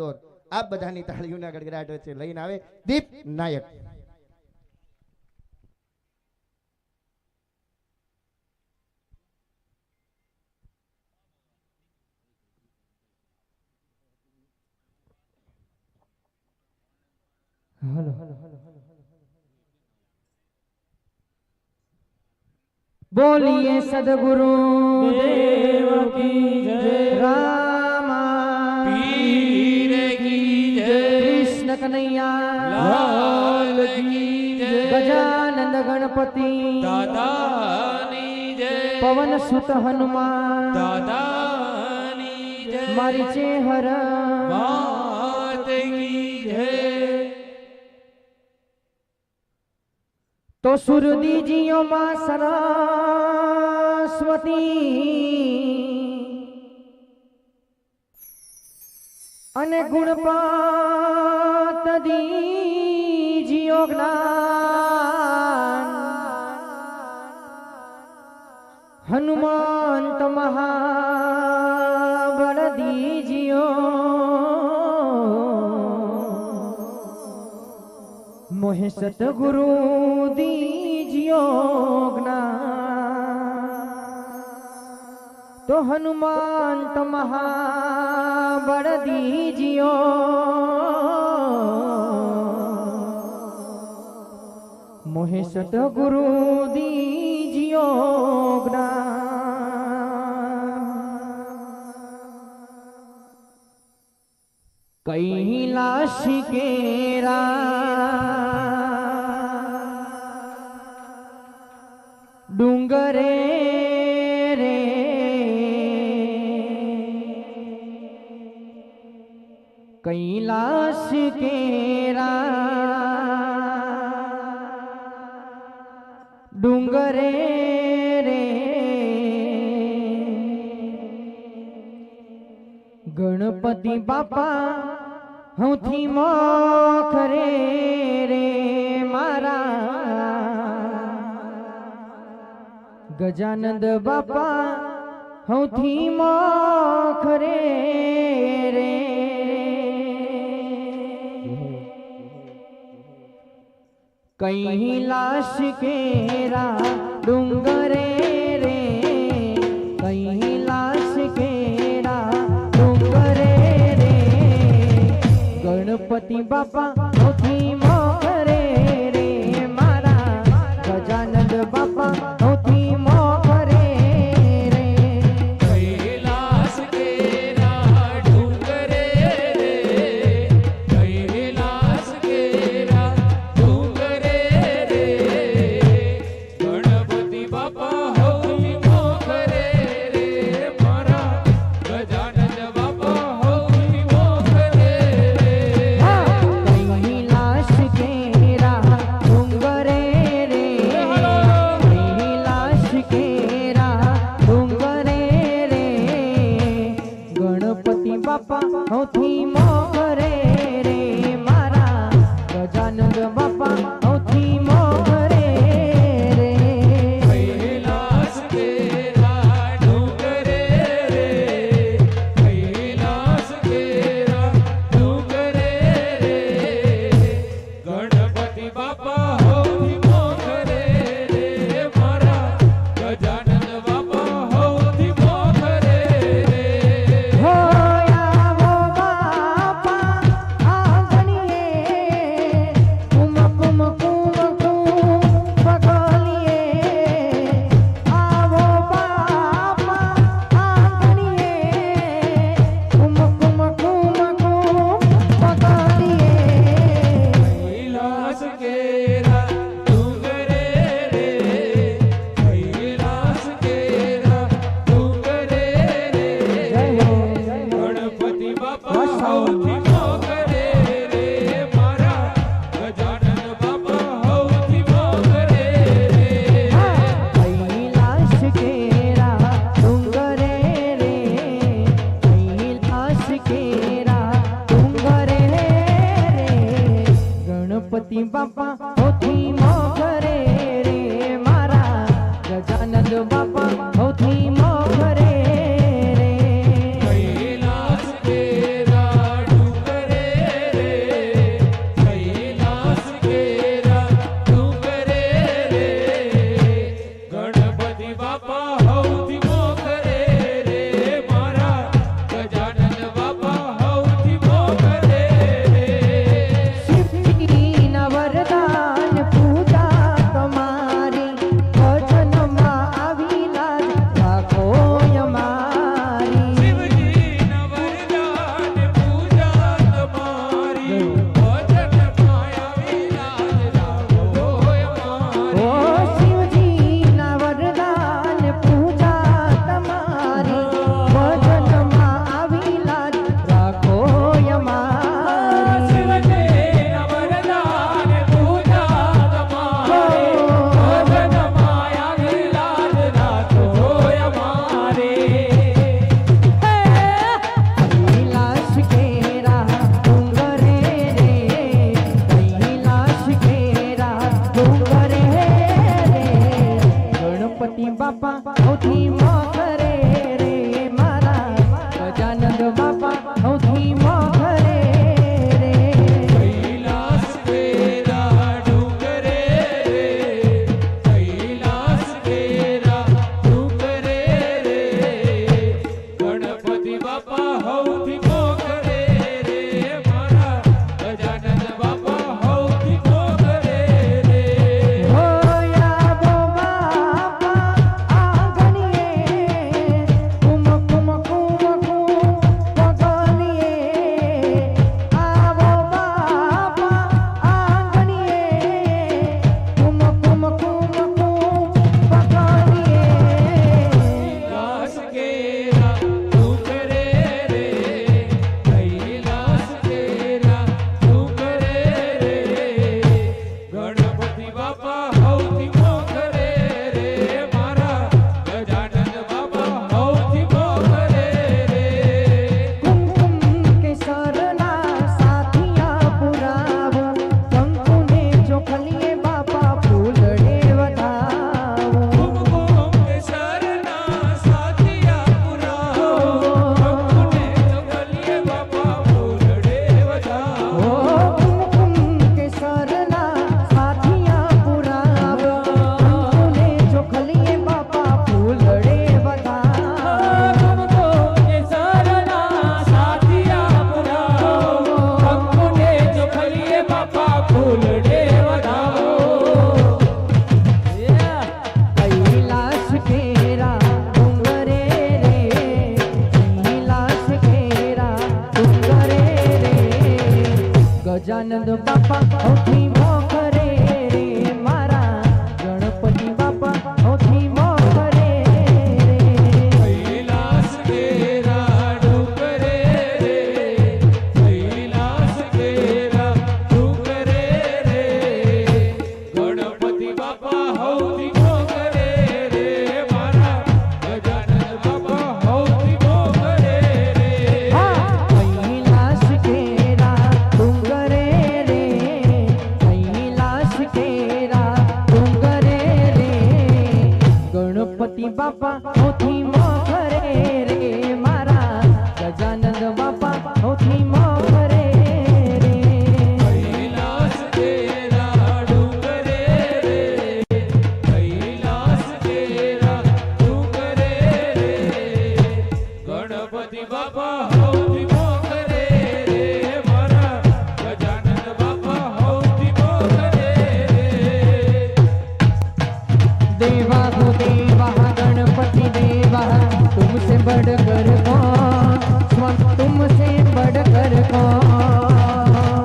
દોર આ બધાની તાળીઓના ગડગડાટ વચ્ચે લઈને આવે દીપ નાયક. हेलो बोलिए सदगुरु देव की जय, रामा पीर की जय, कृष्ण कन्हैया लाल की जय, गजानंद गणपति दादानी जय, पवन सुत हनुमान दादानी जय, मारी चेहर मात की जय। तो सुर दीजियो मां सरस्वती अने गुणपात दीजियो ज्ञान, हनुमंत महाबल दीजियो, मोहे सतगुरु दीजियो ज्ञान। तो हनुमंत महाबल दीजियो, मोहे सतगुरु दीजियो ज्ञान। कैलाश केरा डूंगरे रे, कैलाश केरा डूंगरे रे, गणपति बापा हूँ मोखरे रे मारा, गजानंद बापा हूँ मोखरे रे, कैलाश केरा डूंगरे रे, कैलाश केरा डूंगरे रे, गणपति बापा हूँ मोखरे रे मारा, गजानंद बापा हूँ मोखरे रे, कैलाश केरा डूंगरे रे, कैलाश केरा डूंगरे रे, गणपति बापा हौथी मोखरे रे मारा, गजानंद बापा हौथी मोखरे रे, कैलाश केरा डूंगरे रे, कैलाश केरा डूंगरे रे, गणपति बापा हौथी मोखरे रे मारा, गजानंद बापा हौथी मोखरे रे, कैलाश केरा डूंगरे रे, कैलाश केरा डूंगरे रे, गणपति बापा हौथी मोखरे रे मारा, गजानंद बापा हौथी मोखरे रे, हो आवो बापा आंगणिये, कुम कुम कुम कुम पगलिये, आवो बापा आंगणिये, कुम कुम कुम कुम पगलिये, कैलाश केरा डूंगरे रे, कैलाश केरा डूंगरे रे, गणपति बापा हौथी मोखरे रे मारा, गजानन बापा हौथी मोखरे रे, कैलाश केरा डूंगरे रे, कैलाश केरा डूंगरे रे, गणपति बापा हौथी मोखरे रे मारा, गजानंद बापा हौथी मोखरे रे, कैलाश केरा डूंगरे ગજાનંદ બાપા સૌથી મોખરે રે મારા ગણપતિ બાપા સૌથી મોખરે રે કૈલાસ કેરા ડુંગરે રે કૈલાસ કેરા ડુંગરે રે ગણપતિ બાપા હૌથી મોગરે રે મારા ગજાનંદ બાપા હૌથી મોગરે રે કૈલાસ કેરા ડુંગરે રે કૈલાસ કેરા ડુંગરે રે ગણપતિ બાપા સૌથી મોખરે રે મારા ગજાનંદ બાપા સૌથી મોખરે રે કૈલાસ કેરા ડુંગરે રે કૈલાસ કેરા ડુંગરે રે ગણપતિ બાપા હૌથી મોગરે રે મારા ગજાનંદ બાપા હૌથી મોગરે રે देवा हो देवा गणपति देवा तुमसे बढ़कर कौन स्वामी तुमसे बढ़कर कौन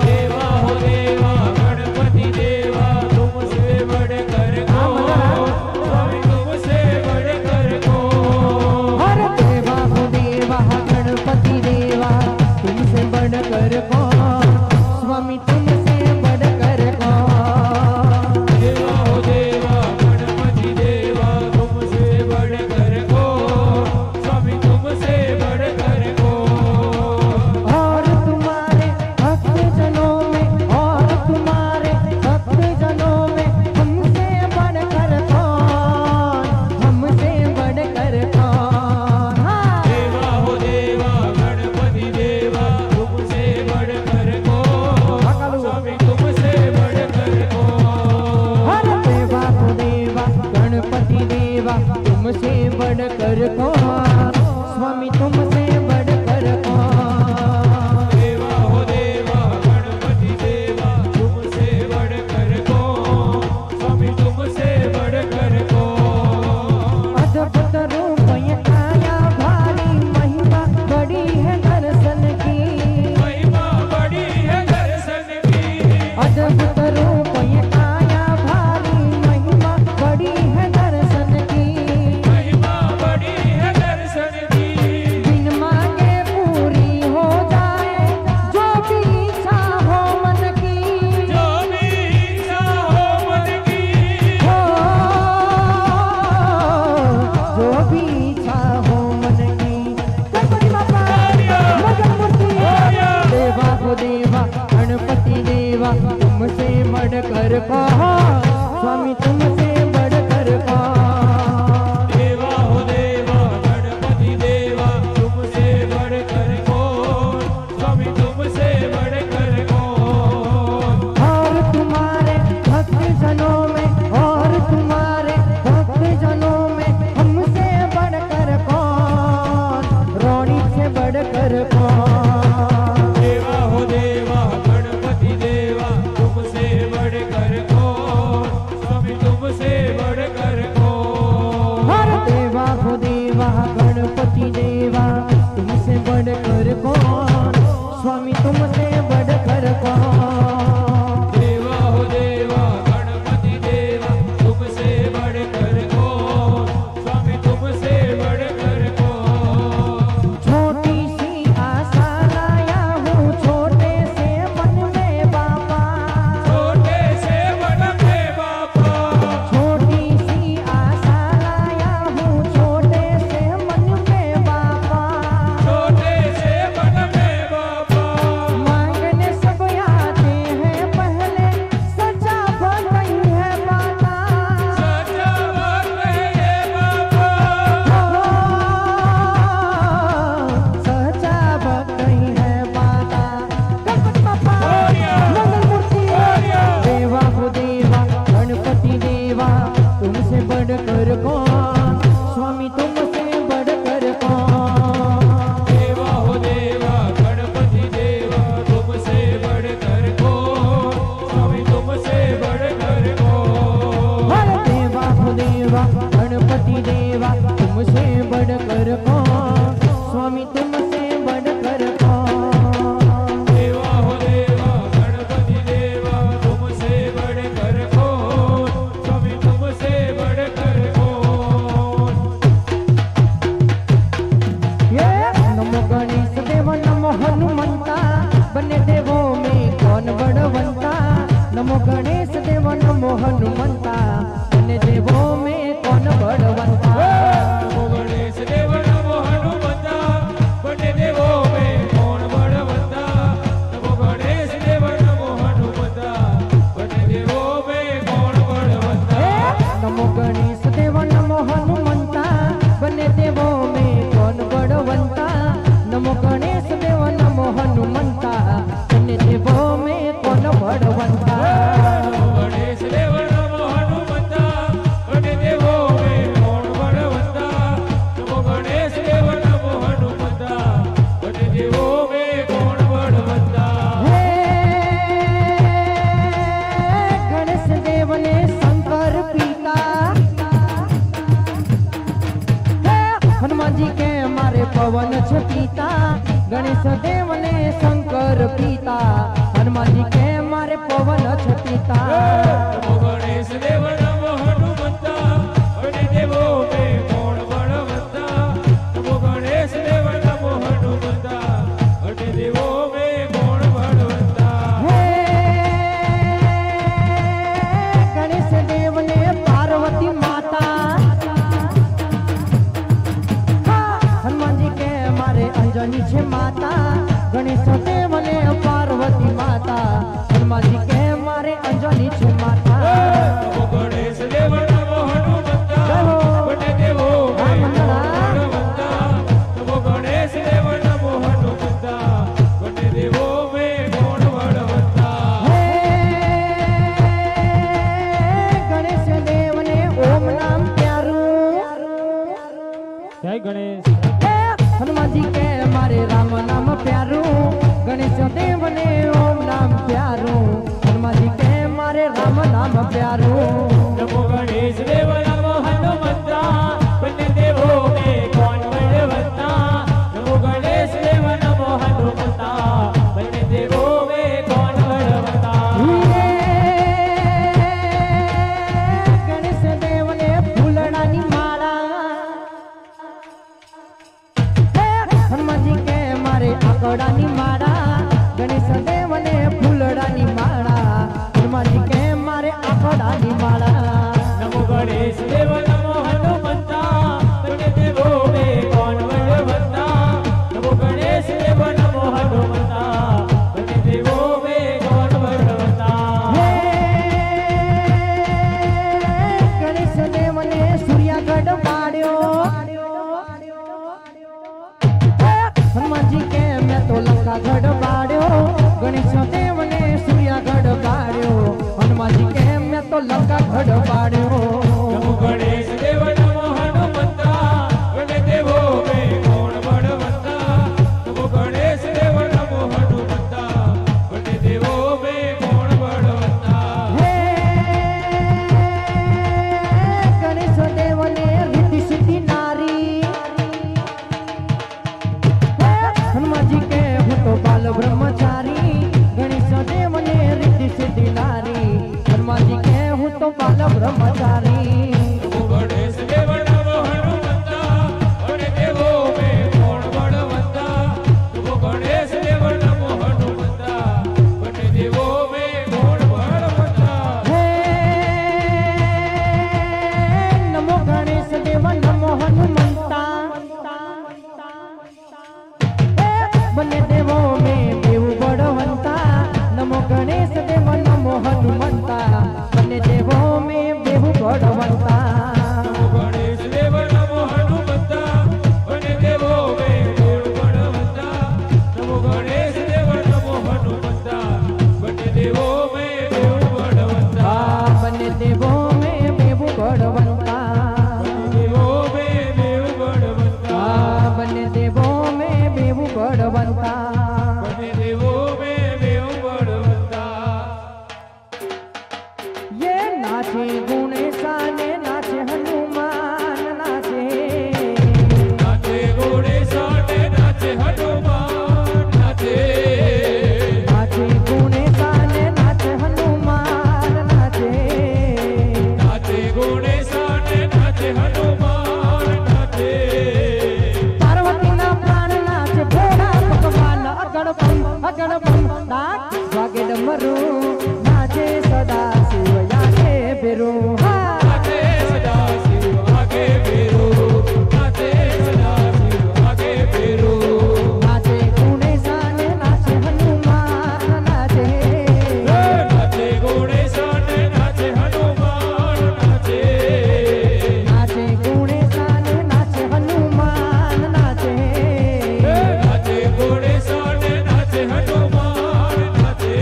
देवा हो देवा गणपति देवा तुमसे बढ़कर कौन स्वामी तुमसे बढ़कर कौन हर देवा हो देवा गणपति देवा तुमसे बढ़कर कौन स्वामी तुमसे बढ़कर कौन देवा हो देवा गणपति देवा तुमसे बढ़कर कौन स्वामी तुमसे बढ़कर कौन और तुम्हारे भक्त जनों में और तुम्हारे भक्त जनों में हमसे बढ़कर कौन हमसे बढ़कर कौन हाँ। देवा हो देवा गणपति देवा तुमसे बढ़कर कौन स्वामी तुमसे बढ़कर कौन हर देवा को देवा गणपति देवा तुमसे बढ़कर कौन स्वामी तुमसे बढ़कर कौन देवा हो देवा गणपति देवा तुमसे बढ़कर कौन स्वामी तुमसे बढ़कर कौन अद्भुत रूप ये आया भारी महिमा बड़ी है दर्शन की महिमा बड़ी है दर्शन की अद्भुत रूप ये आया भारी महिमा बड़ी है दर्शन की महिमा बड़ी है दर्शन की बिन मांगे पूरी हो जाए जो भी इच्छा हो मन की जो भी इच्छा हो मन की हो जो भी इच्छा हो मन की गणपति बापा मगन मूर्ति देवा हो देवा गणपति देवा तुमसे बढ़कर कौन स्वामी तुमसे बढ़कर कौन देवा हो देवा गणपति देवा तुमसे बढ़कर कौन स्वामी तुमसे बढ़कर कौन और तुम्हारे भक्त जनों में और तुम्हारे भक्त जनों में हमसे बढ़कर कौन रोणी से बढ़कर कौन देवा हो देवा गणपति देवा तुमसे बढ़कर कौन स्वामी तुमसे बढ़कर कौन हर देवा हो देवा गणपति देवा तुमसे बढ़कर कौन स्वामी तुमसे बढ़कर कौन देवा हो देवा गणपति देवा तुमसे बढ़कर कौन स्वामी तुमसे बढ़कर कौन छोटी सी आशा लाया हूँ छोटे से मन में बाबा छोटे से मन में बापा छोटी सी आशा लाया हूँ छोटे से मन में बाबा छोटे से मन में बापा मांगने सब आते સાગર પીતા હનુમાનજી કે મારે પવન છે પિતા નમો ગણેશ દેવ નમો હનુમંતા અને દેવો મે કોણ બળવંતા નમો ગણેશ દેવ નમો હનુમંતા અને દેવો મે કોણ બળવંતા હે ગણેશ દેવને પાર્વતી માતા હા, હનુમાનજી કે મારે અંજની છે માતા ગણેશ દેવને પાર્વતી માતા હનુમાનજી કે મારે અંજની છે માતા નમો ગણેશ દેવ નમો હનુમંતા અને દેવો મે કોણ બળવંતા નમો ગણેશ દેવ નમો હનુમંતા અને દેવો મે કોણ બળવંતા હે ગણેશ દેવને ઓમ નામ પ્યારું જય ગણેશ હે હનુમાનજી કે મારે રામ નામ પ્યારું ગણેશ દેવને ઓમ નામ પ્યારું હનુમાનજી કે મારે રામ નામ પ્યારું નમો ગણેશ દેવ નમો હનુમંતા બંને દેવો મે કોણ બળવંતા નમો ગણેશ દેવ નમો હનુમંતા બંને દેવો મે કોણ બળવંતા હે ગણેશ દેવને ફૂલડાની માળા હે હનુમાનજી કે મારે આકડાની માળા ગણેશ દેવને ફૂલડાની માળા હનુમાનજી કે મારે આકડાની માળા નમો ગણેશ દેવ નમો હનુમંતા બંને દેવો મે કોણ બળવંતા નમો ગણેશ દેવ નમો હનુમંતા બંને દેવો મે કોણ બળવંતા હે ગણેશ દેવને સૂર્યાગઢ પાડ્યો હનુમાનજી કે મેં તો લંકાગઢ પાડ્યો ગણેશ દેવને સૂર્યાગઢ પાડ્યો હનુમાનજી કે મેં તો લંકાગઢ પાડ્યો નમો ગણેશ દેવ નમો હનુમંતા બંને દેવો મે કોણ બળવંતા નમો ગણેશ દેવ નમો હનુમંતા બંને દેવો મે કોણ બળવંતા હે ગણેશ દેવને રીતિ સિદ્ધિ નારી હે હનુમાનજી કે હું તો બાલ બ્રહ્મચારી ગણેશ દેવને રીતિ સિદ્ધિ નારી હનુમાનજી કે હું તો બાલ બ્રહ્મચારી નમો ગણેશ દેવ નમો હનુમંતા અને દેવો મે કોણ બળવંતા નમો ગણેશ દેવ નમો હનુમંતા બંને દેવો મે કોણ બળવંતા હે નમો ગણેશ દેવ નમો હનુમંતા હે બંને દેવો મે દેવ બળવંતા નમો ગણેશ દેવ નમો હનુમંતા બંને દેવો મે દેવ બળવંતા નમો ગણેશ દેવ નમો હનુમંતા અને દેવો મે કોણ બળવંતા નમો ગણેશ દેવ નમો હનુમંતા બંને દેવો મે દેવ બળવંતા આ બંને દેવો મે દેવ બળવંતા દેવો મે દેવ બળવંતા આ બંને દેવો મે દેવ બળવંતા બંને દેવો મે દેવ બળવંતા ये नाचे गुणेशा ने नाचे हनुमान नाचे નાચે ગોળેશ ને નાચે હનુમાન નાચે नाचे गुणेशा ने नाचे हनुमान नाचे નાચે ગોળેશ ને નાચે હનુમાન નાચે पार्वती ना प्राण नाचे भोला भगवान अगणपम नाच वागे डमरू नाचे सदा शिव याके बेरू हा નાચે સદા શિવ આગે ફેરો નાચે સદા શિવ આગે ફેરો नाचे गुणेशा ने नाचे हनुमान नाचे નાચે ગોળેશ ને નાચે હનુમાન નાચે नाचे गुणेशा ने नाचे हनुमान नाचे નાચે ગોળેશ ને નાચે હનુમાન નાચે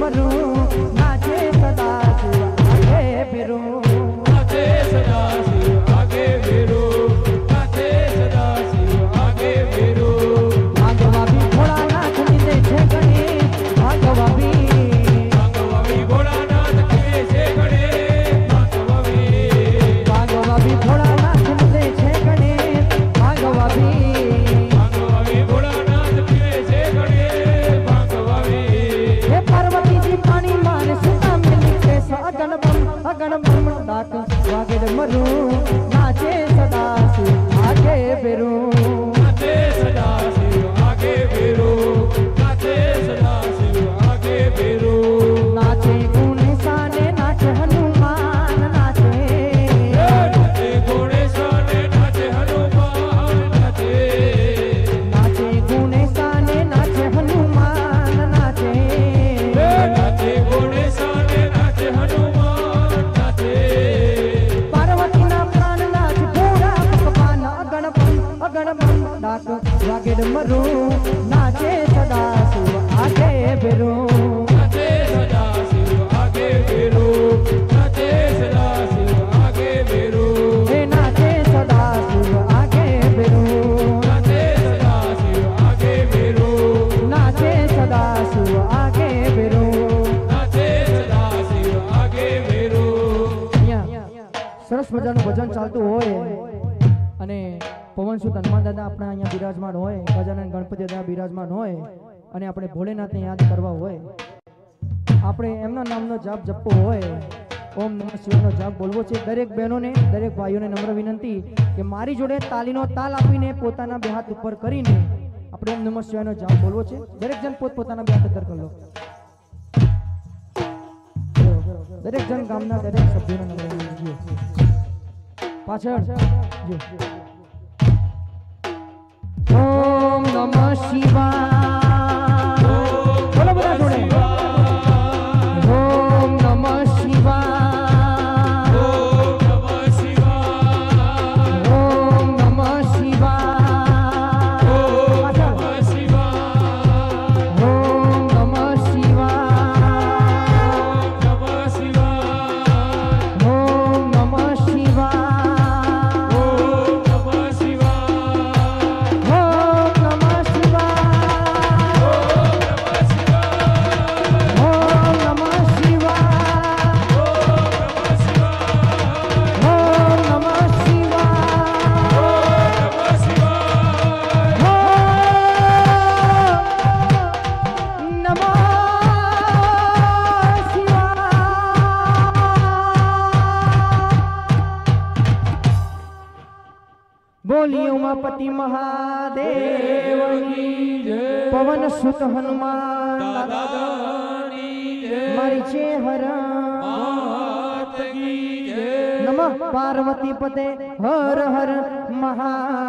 ડમરું નાચે સદા શિવ આગે ભેરું નાચે સદા શિવ આગે ભેરું નાચે સદા શિવ આગે ભેરું ભાગવા બી ભોળાનાથ લીધે છે ગણેશ ભાગવા બી ભોળાનાથ કીધે છે ગણેશ ભાગવા બી ભોળાનાથ લીધે છે ગણેશ ભાગવા બી ભોળાનાથ કીધે છે ગણેશ ભાગવા હે પાર્વતીજી પાણી માન સુતા મિલી કે અગણ બમ ડાક વાગે ડમરું નાચે સદા શિવ આગે ભેરું નાચે સદા શિવ આગે ભેરું નાચે સદા શિવ આગે ભેરું નાચે ગુણેશાને નાચે હનુમાન નાચે નાચે ગોણેશાને નાચે હનુમાન નાચે નાચે ગુણેશાને નાચે હનુમાન નાચે નાચે ગોણેશાને નાચે હનુમાન નાચે પાર્વતીના પ્રાણ નાચ ભોળા ભગવાન અગણ બમ ડાક વાગે ડમરું નાચે સદા શિવ આગે ભેરું નાચે સદા શિવ આગે ભેરું નાચે સદા શિવ આગે ભેરું હે નાચે સદા શિવ આગે ભેરું નાચે સદા શિવ આગે ભેરું નાચે સદા શિવ આગે ભેરું નાચે સદા શિવ આગે ભેરું અહીંયા સરસ મજાનું ભજન ચાલતું હોય અને પવનસુત હનુમાન દાદા આપણા અહીંયા બિરાજમાન હોય ગજાનન ગણપતિ દાદા બિરાજમાન હોય અને આપણે ભોલેનાથને યાદ કરવા હોય આપણે એમના નામનો જાપ જપવો હોય ઓમ નમઃ શિવાયનો જાપ બોલવો છે દરેક બહેનોને દરેક ભાઈઓને નમ્ર વિનંતી કે મારી જોડે તાલીનો તાલ આપીને પોતાના બે હાથ ઉપર કરીને આપણે ઓમ નમઃ શિવાયનો જાપ બોલવો છે દરેક જણ પોતપોતાના બે હાથ અંદર કરી લો દરેક જણ ગામના દરેક સભ્યોને નમ્ર વિનંતી પાછળ જો ઓમ નમઃ શિવાય બોલો બધા જોડે ઓમ નમઃ શિવાય ઓમ નમઃ શિવાય ઓમ નમઃ શિવાય ઓમ નમઃ શિવાય ઓમ નમઃ શિવાય નમઃ શિવાય ઓમ નમઃ શિવાય ઓમ નમઃ શિવાય બોલી ઉમાપતિ મહાદેવની પવન સુત હનુમાન મારી છે હર નમઃ પાર્વતી પતે હર હર મહા